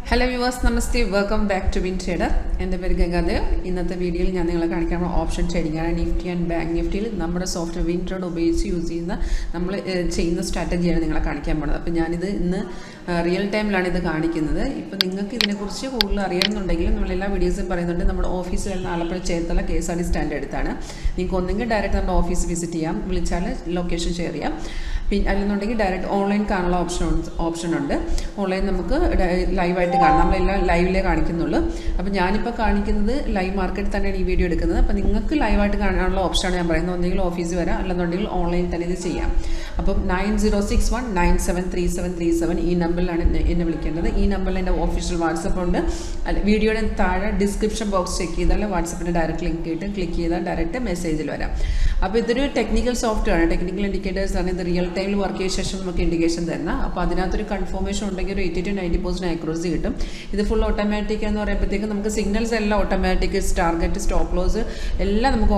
Hello viewers, Namaste, welcome back to WinTrader. In the Ganga Dev, in the video, I will option trading and Nifty and Bank Nifty. Number of software WinTrader using the chain the strategy. In real time, if you have videos office 𝐶𝐶 standard. You can direct office visit location share. direct online option ഉണ്ട് online നമുക്ക് live ആയിട്ട് കാണാം നമ്മളെല്ലാം ലൈവിലേ കാണിക്കുന്നുള്ളൂ അപ്പോൾ ഞാൻ ഇപ്പോൾ കാണിക്കുന്നത് live market തന്നെയാണ് ഈ വീഡിയോ എടുക്കുന്നത് അപ്പോൾ നിങ്ങൾക്ക് ലൈവ് ആയിട്ട് കാണാനുള്ള ഓപ്ഷനാണ് ഞാൻ പറയുന്നത് ഒന്നെങ്കിൽ ഓഫീസിൽ വരാം അല്ലെന്നുണ്ടെങ്കിൽ ഓൺലൈൻ തന്നെ ഇത് ചെയ്യാം അപ്പോൾ 9061973737 ഈ നമ്പറിലാണ് എന്നെ വിളിക്കേണ്ടത് ഈ നമ്പറിൽ എൻ്റെ ഒഫീഷ്യൽ വാട്സ്ആപ്പ് ഉണ്ട് വീഡിയോയുടെ താഴെ ഡിസ്ക്രിപ്ഷൻ ബോക്സ് ചെക്ക് ചെയ്താൽ വാട്സ്ആപ്പിൻ്റെ ഡയറക്റ്റ് ലിങ്ക് കിട്ടും ക്ലിക്ക് ചെയ്താൽ ഡയറക്റ്റ് മെസ്സേജിൽ വരാം അപ്പോൾ ഇതൊരു ടെക്നിക്കൽ സോഫ്റ്റ്വെയർ ആണ് ടെക്നിക്കൽ ഇൻഡിക്കേറ്റേഴ്സ് ആണ് ഇത് റിയൽ ടൈമിൽ വർക്ക് ചെയ്ത ശേഷം നമുക്ക് ഇൻഡിക്കേഷൻ തരുന്ന അപ്പോൾ അതിനകത്തൊരു കൺഫർമേഷൻ ഉണ്ടെങ്കിൽ ഒരു 80 to 90% ആക്യുറസി കിട്ടും ഇത് ഫുൾ ഓട്ടോമാറ്റിക് എന്ന് പറയുമ്പോഴത്തേക്കും നമുക്ക് സിഗ്നൽസ് എല്ലാം ഓട്ടോമാറ്റിക് ടാർഗറ്റ് സ്റ്റോപ്പ് ലോസ് എല്ലാം നമുക്ക്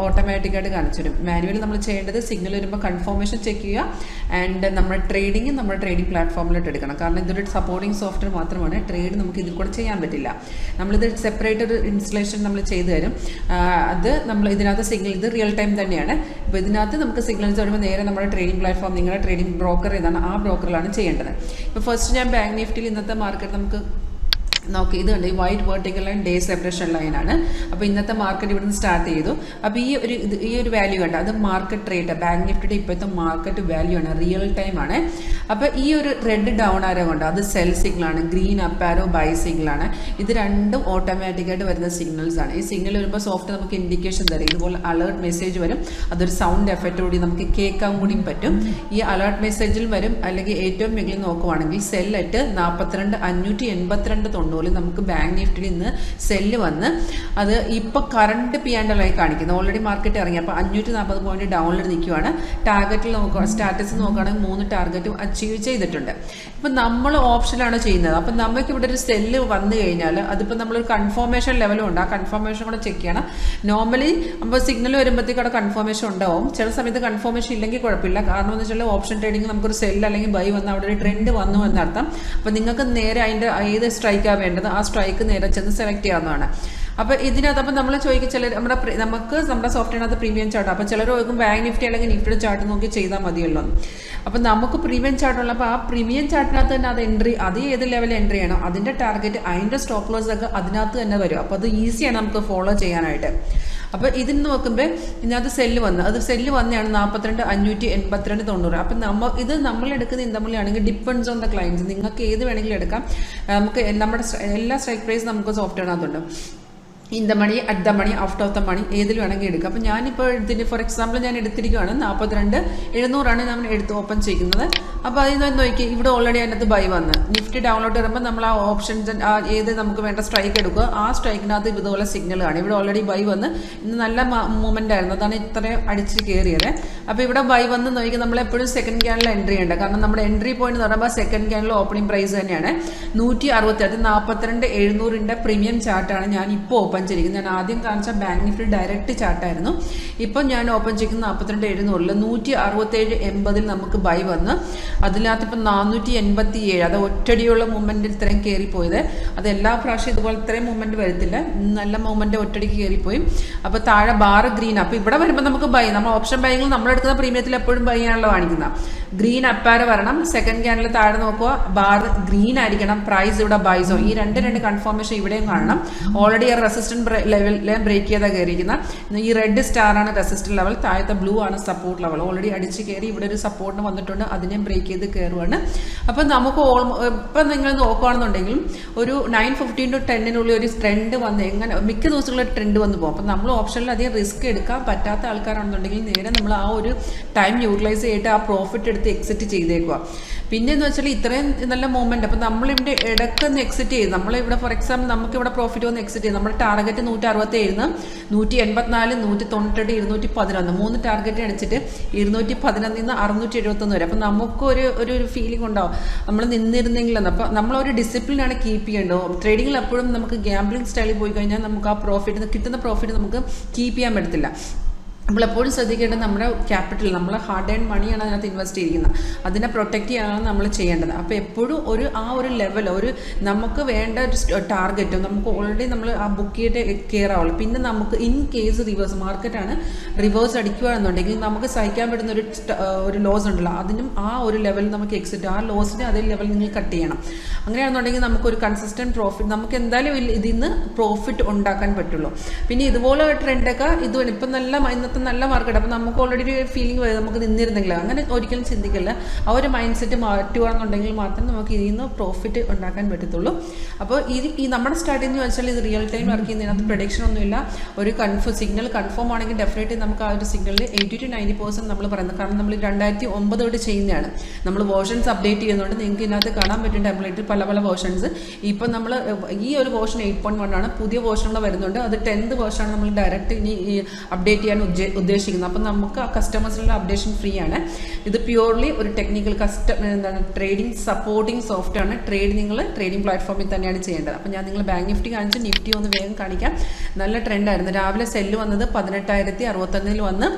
ഓട്ടോമാറ്റിക്കായിട്ട് കാണിച്ചു തരും മാനുവലി നമ്മൾ ചെയ്യേണ്ടത് സിഗ്നൽ വരുമ്പോൾ കൺഫർമേഷൻ ചെക്ക് ചെയ്യുക ആൻഡ് നമ്മുടെ ട്രേഡിങ് നമ്മുടെ ട്രേഡിംഗ് പ്ലാറ്റ്ഫോമിലോട്ട് എടുക്കണം കാരണം ഇതൊരു സപ്പോർട്ടിംഗ് സോഫ്റ്റ്വെയർ മാത്രമാണ് ട്രേഡ് നമുക്ക് ഇതിൽ കൂടെ ചെയ്യാൻ പറ്റില്ല നമ്മളിത് സെപ്പറേറ്റ് ഒരു ഇൻസ്റ്റലേഷൻ നമ്മൾ ചെയ്തു തരും അത് നമ്മൾ ഇതിനകത്ത് സിഗ്നൽ ഇത് റിയൽ ടൈം തന്നെയാണ് അപ്പോൾ ഇതിനകത്ത് നമുക്ക് സിഗ്നൽസ് വരുമ്പോൾ നേരെ നമ്മുടെ ട്രേഡിംഗ് പ്ലാറ്റ്ഫോം നിങ്ങളുടെ ട്രേഡിംഗ് ബ്രോക്കർ ഏതാണ് ആ ബ്രോക്കറിലാണ് ചെയ്യേണ്ടത് ഇപ്പോൾ ഫസ്റ്റ് ഞാൻ ബാങ്ക് നിഫ്റ്റിയിൽ ഇന്നത്തെ മാർക്കറ്റ് നമുക്ക് നോക്കി ഇതുണ്ട് ഈ white vertical line day separation ലൈനാണ് അപ്പോൾ ഇന്നത്തെ മാർക്കറ്റ് ഇവിടുന്ന് സ്റ്റാർട്ട് ചെയ്തു അപ്പോൾ ഈ ഒരു വാല്യൂ കണ്ട അത് മാർക്കറ്റ് റേറ്റ് ബാങ്ക് നിഫ്റ്റിയുടെ ഇപ്പോഴത്തെ മാർക്കറ്റ് വാല്യൂ ആണ് റിയൽ ടൈം ആണ് അപ്പോൾ ഈ ഒരു റെഡ് ഡൗൺ ആരോ കൊണ്ട് അത് സെൽ സിഗ്നലാണ് ഗ്രീൻ അപ്പ് ആരോ ബൈ സിഗ്നലാണ് ഇത് രണ്ടും ഓട്ടോമാറ്റിക്കായിട്ട് വരുന്ന സിഗ്നൽസ് ആണ് ഈ സിഗ്നൽ വരുമ്പോൾ സോഫ്റ്റ് നമുക്ക് ഇൻഡിക്കേഷൻ തരും ഇതുപോലെ അലേർട്ട് മെസ്സേജ് വരും അതൊരു സൗണ്ട് എഫക്റ്റ് കൂടി നമുക്ക് കേൾക്കാൻ കൂടിയും പറ്റും ഈ അലേർട്ട് മെസ്സേജിൽ വരും അല്ലെങ്കിൽ ഏറ്റവും മികലിൽ നോക്കുവാണെങ്കിൽ സെല്ലിട്ട് 42,582 നമുക്ക് ബാങ്ക് നിഫ്റ്റിയിൽ ഇന്ന് സെല്ല് വന്ന് അത് ഇപ്പോൾ കറണ്ട് പിയാൻഡലായി കാണിക്കുന്നത് ഓൾറെഡി മാർക്കറ്റ് ഇറങ്ങി അപ്പോൾ 540 പോയിന്റ് ഡൗണിൽ നിൽക്കുവാണ് ടാർഗറ്റിൽ നോക്കുക സ്റ്റാറ്റസ് നോക്കുകയാണെങ്കിൽ 3 ടാർഗറ്റും അച്ചീവ് ചെയ്തിട്ടുണ്ട് ഇപ്പം നമ്മൾ ഓപ്ഷനാണ് ചെയ്യുന്നത് അപ്പം നമുക്ക് ഇവിടെ ഒരു സെല്ല് വന്നു കഴിഞ്ഞാൽ അതിപ്പോൾ നമ്മളൊരു കൺഫർമേഷൻ ലെവലും ഉണ്ട് ആ കൺഫർമേഷൻ കൂടെ ചെക്ക് ചെയ്യണം നോർമലി നമ്മൾ സിഗ്നൽ വരുമ്പോഴത്തേക്കും അവിടെ കൺഫർമേഷൻ ഉണ്ടാവും ചില സമയത്ത് കൺഫർമേഷൻ ഇല്ലെങ്കിൽ കുഴപ്പമില്ല കാരണം എന്ന് വെച്ചാൽ ഓപ്ഷൻ ട്രേഡിംഗ് നമുക്കൊരു സെല്ല് അല്ലെങ്കിൽ ബൈ വന്ന് അവിടെ ഒരു ട്രെൻഡ് വന്നു എന്നർത്ഥം അപ്പോൾ നിങ്ങൾക്ക് നേരെ അതിൻ്റെ ഏത് സ്ട്രൈക്കാണ് വേണ്ടത് ആ സ്ട്രൈക്ക് നേരെ ചെന്ന് സെലക്ട് ചെയ്യാവുന്നതാണ് അപ്പോൾ ഇതിനകത്ത് അപ്പം നമ്മൾ ചോദിക്കും ചിലർ നമ്മുടെ സോഫ്റ്റ്വെയറിനകത്ത് പ്രീമിയം ചാർട്ട് അപ്പോൾ ചിലർ ചോദിക്കും ബാങ്ക് നിഫ്റ്റി അല്ലെങ്കിൽ നിഫ്റ്റിയുടെ ചാർട്ട് നോക്കി ചെയ്താൽ മതിയല്ലോ അപ്പം നമുക്ക് പ്രീമിയം ചാർട്ടുള്ളപ്പോൾ ആ പ്രീമിയം ചാർട്ടിനകത്ത് തന്നെ അത് ഏത് ലെവലിൽ എൻട്രി ചെയ്യണം അതിൻ്റെ ടാർഗറ്റ് അതിൻ്റെ സ്റ്റോപ്പ് ലോസ് ഒക്കെ അതിനകത്ത് തന്നെ വരും അപ്പോൾ അത് ഈസിയാണ് നമുക്ക് ഫോളോ ചെയ്യാനായിട്ട് അപ്പോൾ ഇതിന് നോക്കുമ്പോൾ ഇതിനകത്ത് സെല്ല് വന്ന് അത് സെല്ല് വന്നെയാണ് 42,582.90 അപ്പം നമ്മൾ എടുക്കുന്ന ഇന്തമണിയാണെങ്കിൽ ഡിപ്പെൻഡ്സ് ഓൺ ദ ക്ലയൻസ് നിങ്ങൾക്ക് ഏത് വേണമെങ്കിലും എടുക്കാം നമുക്ക് നമ്മുടെ എല്ലാ സ്ട്രൈക്ക് പ്രൈസ് നമുക്ക് സോഫ്റ്റ്വെയറിനകത്തുണ്ട് in the money at the money out of the money ഏതിൽ വേണമെങ്കിൽ എടുക്കാം അപ്പോൾ ഞാനിപ്പോൾ ഇതിന് ഫോർ എക്സാമ്പിൾ ഞാൻ എടുത്തിരിക്കുകയാണ് 42,700 ഞാൻ എടുത്ത് ഓപ്പൺ ചെയ്യുന്നത് അപ്പോൾ അതിൽ നിന്ന് നോക്കി ഇവിടെ ഓൾറെഡി അതിനകത്ത് ബൈ വന്ന് നിഫ്റ്റി ഡൗൺലോഡ് വരുമ്പോൾ നമ്മൾ ആ ഓപ്ഷൻസ് ഏത് നമുക്ക് വേണ്ട സ്ട്രൈക്ക് എടുക്കുക ആ സ്ട്രൈക്കിനകത്ത് ഇതുപോലെ സിഗ്നൽ കാണും ഇവിടെ ഓൾറെഡി ബൈ വന്ന് ഇന്ന് നല്ല മൂവ്മെൻ്റ് ആയിരുന്നു അതാണ് ഇത്രയും അടിച്ച് കയറിയത് അപ്പോൾ ഇവിടെ ബൈ വന്ന് നോക്കി നമ്മളെപ്പോഴും സെക്കൻഡ് ക്യാനിൽ എൻട്രി ചെയ്യേണ്ടത് കാരണം നമ്മുടെ എൻട്രി പോയിന്റ് എന്ന് പറയുമ്പോൾ സെക്കൻഡ് ക്യാനിൽ ഓപ്പണിംഗ് പ്രൈസ് തന്നെയാണ് 168 പ്രീമിയം ചാർട്ടാണ് ഞാൻ ഇപ്പോൾ ഓപ്പൺ ചെയ്തിരിക്കുന്നത് ഞാൻ ആദ്യം കാണിച്ച ബാങ്ക് നിഫ്റ്റി ഡയറക്റ്റ് ചാർട്ടായിരുന്നു ഇപ്പം ഞാൻ ഓപ്പൺ ചെയ്യുന്ന 42,700 167.80 നമുക്ക് ബൈ വന്ന് അതിനകത്ത് ഇപ്പം 487 അത് ഒറ്റടിയുള്ള മൂവ്മെൻറ്റിൽ ഇത്രയും കയറിപ്പോയത് അത് എല്ലാ പ്രാവശ്യം ഇതുപോലെ ഇത്രയും മൂവ്മെൻറ്റ് വരത്തില്ല നല്ല മൂവ്മെൻറ്റ് ഒറ്റടിക്ക് കയറിപ്പോയി അപ്പോൾ താഴെ ബാർ ഗ്രീൻ അപ്പോൾ ഇവിടെ വരുമ്പോൾ നമുക്ക് ബൈ നമ്മൾ ഓപ്ഷൻ ബൈങ്ങൾ നമ്മളെടുക്കുന്ന പ്രീമിയത്തിൽ എപ്പോഴും ബൈ ആണല്ലോ കാണിക്കുന്നത് ഗ്രീൻ അപ്പാര് വരണം സെക്കൻഡ് ക്യാനിൽ താഴെ നോക്കുക ബാർ ഗ്രീൻ ആയിരിക്കണം പ്രൈസ് ഇവിടെ ബൈ സോ ഈ രണ്ട് കൺഫർമേഷൻ ഇവിടെയും കാണണം ഓൾറെഡി റെസിസ്റ്റൻസ് ലെവലിലെ ബ്രേക്ക് ചെയ്താൽ കയറിയിരിക്കുന്ന ഈ റെഡ് സ്റ്റാർ ആണ് റെസിസ്റ്റൻസ് ലെവൽ താഴത്തെ ബ്ലൂ ആണ് സപ്പോർട്ട് ലെവൽ ഓൾറെഡി അടിച്ച് കയറി ഇവിടെ ഒരു സപ്പോർട്ടിന് വന്നിട്ടുണ്ട് അതിനെയും ബ്രേക്ക് ചെയ്ത് കയറുവാണ് അപ്പം നമുക്ക് ഇപ്പം നിങ്ങൾ നോക്കുകയാണെന്നുണ്ടെങ്കിലും ഒരു 9:15 to 10 ഒരു ട്രെൻഡ് വന്ന് എങ്ങനെ മിക്ക ദിവസങ്ങളിൽ ട്രെൻഡ് വന്ന് പോകും അപ്പം നമ്മൾ ഓപ്ഷനിൽ അധികം റിസ്ക് എടുക്കാൻ പറ്റാത്ത ആൾക്കാരാണെന്നുണ്ടെങ്കിൽ നേരെ നമ്മൾ ആ ഒരു ടൈം യൂട്ടിലൈസ് ചെയ്തിട്ട് ആ പ്രോഫിറ്റ് എടുത്ത് എക്സിറ്റ് ചെയ്തേക്കുക പിന്നെയെന്ന് വെച്ചാൽ ഇത്രയും നല്ല മൂവ്മെൻറ്റ് അപ്പം നമ്മളിവിടെ ഇടയ്ക്കൊന്ന് എക്സിറ്റ് ചെയ്ത് നമ്മളിവിടെ ഫോർ എക്സാമ്പിൾ നമുക്കിവിടെ പ്രോഫിറ്റ് വന്ന് എക്സിറ്റ് ചെയ്ത് നമ്മുടെ ടാർഗറ്റ് 167 184 198 211 3 ടാർഗറ്റ് അടിച്ചിട്ട് 211 നിന്ന് 671 വരെ അപ്പം നമുക്കൊരു ഫീലിംഗ് ഉണ്ടാവും നമ്മൾ നിന്നിരുന്നെങ്കിലെന്ന് അപ്പോൾ നമ്മളൊരു ഡിസിപ്ലിനാണ് കീപ്പ് ചെയ്യേണ്ടത് ട്രേഡിങ്ങിൽ എപ്പോഴും നമുക്ക് ഗ്യാംബ്ലിംഗ് സ്റ്റൈലിൽ പോയി കഴിഞ്ഞാൽ നമുക്ക് ആ പ്രോഫിറ്റ് കിട്ടുന്ന പ്രോഫിറ്റ് നമുക്ക് കീപ്പ് ചെയ്യാൻ പറ്റത്തില്ല നമ്മളെപ്പോഴും ശ്രദ്ധിക്കേണ്ടത് നമ്മുടെ ക്യാപിറ്റൽ, നമ്മളെ ഹാർഡ് ആൻഡ് മണിയാണ് അതിനകത്ത് ഇൻവെസ്റ്റ് ചെയ്തിരിക്കുന്നത്, അതിനെ പ്രൊട്ടക്റ്റ് ചെയ്യാനാണ് നമ്മൾ ചെയ്യേണ്ടത്. അപ്പോൾ എപ്പോഴും ഒരു ലെവൽ, നമുക്ക് വേണ്ട ഒരു ടാർഗറ്റ് നമുക്ക് ഓൾറെഡി നമ്മൾ ആ ബുക്ക് ചെയ്തിട്ട് കെയർ ആവുള്ളൂ. പിന്നെ നമുക്ക് ഇൻ കേസ് റിവേഴ്സ് മാർക്കറ്റാണ് റിവേഴ്സ് അടിക്കുകയാണെന്നുണ്ടെങ്കിൽ നമുക്ക് സഹിക്കാൻ പറ്റുന്ന ഒരു ലോസ് ഉണ്ടല്ലോ, അതിനും ആ ഒരു ലെവലിൽ നമുക്ക് എക്സിറ്റ്, ആ ലോസിന് അതേ ലെവലിൽ നിങ്ങൾ കട്ട് ചെയ്യണം. അങ്ങനെയാണെന്നുണ്ടെങ്കിൽ നമുക്കൊരു കൺസിസ്റ്റൻറ്റ് പ്രോഫിറ്റ്, നമുക്ക് എന്തായാലും ഇതിൽ നിന്ന് പ്രോഫിറ്റ് ഉണ്ടാക്കാൻ പറ്റുള്ളൂ. പിന്നെ ഇതുപോലെ ട്രെൻഡൊക്കെ ഇപ്പം നല്ല മാർക്കറ്റ്, അപ്പോൾ നമുക്ക് ഓൾറെഡി ഒരു ഫീലിംഗ് വരും നമുക്ക് നിന്നിരുന്നെങ്കിൽ. അങ്ങനെ ഒരിക്കലും ചിന്തിക്കില്ല. ആ ഒരു മൈൻഡ് സെറ്റ് മാറ്റുകയാണെന്നുണ്ടെങ്കിൽ മാത്രം നമുക്ക് ഇതിൽ നിന്ന് പ്രോഫിറ്റ് ഉണ്ടാക്കാൻ പറ്റത്തുള്ളൂ. അപ്പോൾ ഈ നമ്മുടെ സ്ട്രാറ്റജി എന്ന് വെച്ചാൽ ഇത് റിയൽ ടൈം വർക്ക് ചെയ്യുന്നതിനകത്ത് പ്രൊഡിക്ഷൻ ഒന്നുമില്ല. ഒരു സിഗ്നൽ കൺഫേം ആണെങ്കിൽ ഡെഫിനറ്റ്ലി നമുക്ക് ആ ഒരു സിഗ്നലിൽ 80 to 90% നമ്മൾ പറയുന്നത്. കാരണം നമ്മൾ 2009 തൊട്ട് ചെയ്യുന്നതാണ്. നമ്മൾ വേർഷൻസ് അപ്ഡേറ്റ് ചെയ്യുന്നതുകൊണ്ട് നിങ്ങൾക്ക് ഇതിനകത്ത് കാണാൻ പറ്റും ടെംപ്ലേറ്റ് പല വേർഷൻസ്. ഇപ്പം നമ്മൾ ഈ ഒരു വേർഷൻ 8.1 ആണ്. പുതിയ വേർഷനുകൾ വരുന്നുണ്ട്. അത് 10th വേർഷനാണ് നമ്മൾ ഡയറക്റ്റ് ഇനി അപ്ഡേറ്റ് ചെയ്യാൻ ഉദ്ദേശിക്കുന്നത്. അപ്പം നമുക്ക് ആ കസ്റ്റമേഴ്സിനുള്ള അപ്ഡേഷൻ ഫ്രീ ആണ്. ഇത് പ്യൂർലി ഒരു ടെക്നിക്കൽ ട്രേഡിംഗ് സപ്പോർട്ടിംഗ് സോഫ്റ്റ് ആണ്. നിങ്ങൾ ട്രേഡിംഗ് പ്ലാറ്റ്ഫോമിൽ തന്നെയാണ് ചെയ്യേണ്ടത്. അപ്പം ഞാൻ നിങ്ങൾ ബാങ്ക് നിഫ്റ്റി കാണിച്ച് നിഫ്റ്റി ഒന്ന് വേഗം കാണിക്കാം. നല്ല ട്രെൻഡായിരുന്നു. രാവിലെ സെല്ല് വന്നത് 18,061 വന്ന്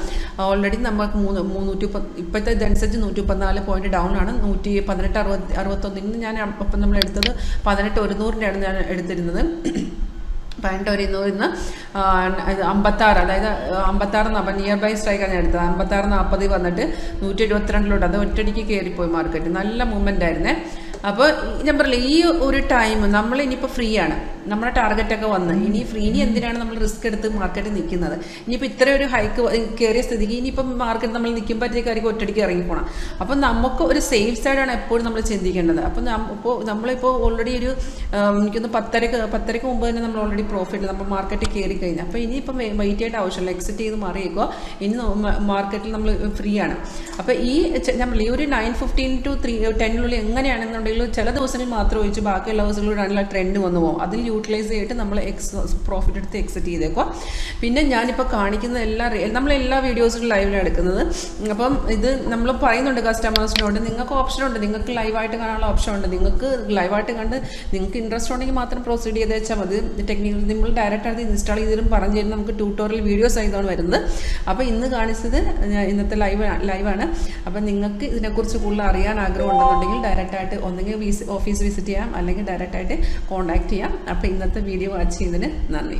ഓൾറെഡി നമുക്ക് 310 ഇപ്പോഴത്തെ ഇതനുസരിച്ച് 114 പോയിന്റ് ഡൗൺ ആണ്. 18,61 ഞാൻ അപ്പം നമ്മൾ എടുത്തത് 18,100 ഞാൻ എടുത്തിരുന്നത്. 18,100 56, അതായത് 56 നിയർ ബൈ സ്ട്രൈക്കാണ് ഞാൻ എടുത്തത്. 56.40 വന്നിട്ട് 172 അത് ഒറ്റയടിക്ക് കയറിപ്പോയി മാർക്കറ്റ്. നല്ല മൂവ്മെൻ്റ് ആയിരുന്നേ. അപ്പോൾ ഞാൻ പറയില്ല, ഈ ഒരു ടൈം നമ്മൾ ഇനിയിപ്പോൾ ഫ്രീ ആണ്, നമ്മുടെ ടാർഗറ്റൊക്കെ വന്ന് ഇനി എന്തിനാണ് നമ്മൾ റിസ്ക് എടുത്ത് മാർക്കറ്റിൽ നിൽക്കുന്നത്? ഇനിയിപ്പോൾ ഇത്ര ഒരു ഹൈക്ക് കയറിയ സ്ഥിതിക്ക് ഇനിയിപ്പം മാർക്കറ്റ് നമ്മൾ നിൽക്കുമ്പോഴത്തേക്കായിരിക്കും ഒറ്റയടിക്ക് ഇറങ്ങിപ്പോണം. അപ്പം നമുക്ക് ഒരു സേഫ് സൈഡാണ് എപ്പോഴും നമ്മൾ ചിന്തിക്കേണ്ടത്. അപ്പം നമ്മളിപ്പോൾ ഓൾറെഡി എനിക്കൊന്ന് 10:30 മുമ്പ് തന്നെ നമ്മൾ ഓൾറെഡി പ്രോഫിറ്റ് നമ്മൾ മാർക്കറ്റിൽ കയറി കഴിഞ്ഞാൽ. അപ്പോൾ ഇനിയിപ്പം വെയിറ്റ് ചെയ്യേണ്ട ആവശ്യമില്ല, എക്സിറ്റ് ചെയ്ത് മാറിയേക്കോ. ഇനി മാർക്കറ്റിൽ നമ്മൾ ഫ്രീ ആണ്. അപ്പോൾ നമ്മൾ ഈ ഒരു 9:15 to 10 എങ്ങനെയാണെന്നുണ്ടെങ്കിൽ ചില ദിവസങ്ങളിൽ മാത്രം ഒഴിച്ച് ബാക്കി എല്ലാ ദിവസങ്ങളിലാണ് ട്രെൻഡ് വന്നു പോകും. അതിൽ യൂട്ടിലൈസ് ചെയ്തിട്ട് നമ്മൾ പ്രോഫിറ്റ് എടുത്ത് എക്സിറ്റ് ചെയ്തേക്കുക. പിന്നെ ഞാനിപ്പോൾ കാണിക്കുന്ന നമ്മളെല്ലാ വീഡിയോസും ലൈവിലാണ് എടുക്കുന്നത്. അപ്പം ഇത് നമ്മൾ പറയുന്നുണ്ട് കസ്റ്റമേഴ്സിനോട്, നിങ്ങൾക്ക് ഓപ്ഷനുണ്ട്, നിങ്ങൾക്ക് ലൈവായിട്ട് കാണാനുള്ള ഓപ്ഷൻ ഉണ്ട്. നിങ്ങൾക്ക് ലൈവായിട്ട് കണ്ട് നിങ്ങൾക്ക് ഇൻട്രസ്റ്റ് ഉണ്ടെങ്കിൽ മാത്രം പ്രൊസീഡ് ചെയ്ത് വെച്ചാൽ മതി. ടെക്നിക്കൽ നമ്മൾ ഡയറക്റ്റ് ആയിട്ട് ഇൻസ്റ്റാൾ ചെയ്തിട്ടും പറഞ്ഞു തരുന്ന നമുക്ക് ട്യൂട്ടോറിയൽ വീഡിയോസ് ആയതാണ് വരുന്നത്. അപ്പോൾ ഇന്ന് കാണിച്ചത് ഇന്നത്തെ ലൈവാണ്. അപ്പം നിങ്ങൾക്ക് ഇതിനെക്കുറിച്ച് കൂടുതൽ അറിയാൻ ആഗ്രഹം ഉണ്ടെന്നുണ്ടെങ്കിൽ ഡയറക്റ്റായിട്ട് ഒന്നെങ്കിൽ ഓഫീസ് വിസിറ്റ് ചെയ്യാം, അല്ലെങ്കിൽ ഡയറക്റ്റായിട്ട് കോൺടാക്ട് ചെയ്യാം. അപ്പോൾ ഇന്നത്തെ വീഡിയോ വാച്ച് ചെയ്തതിന് നന്ദി.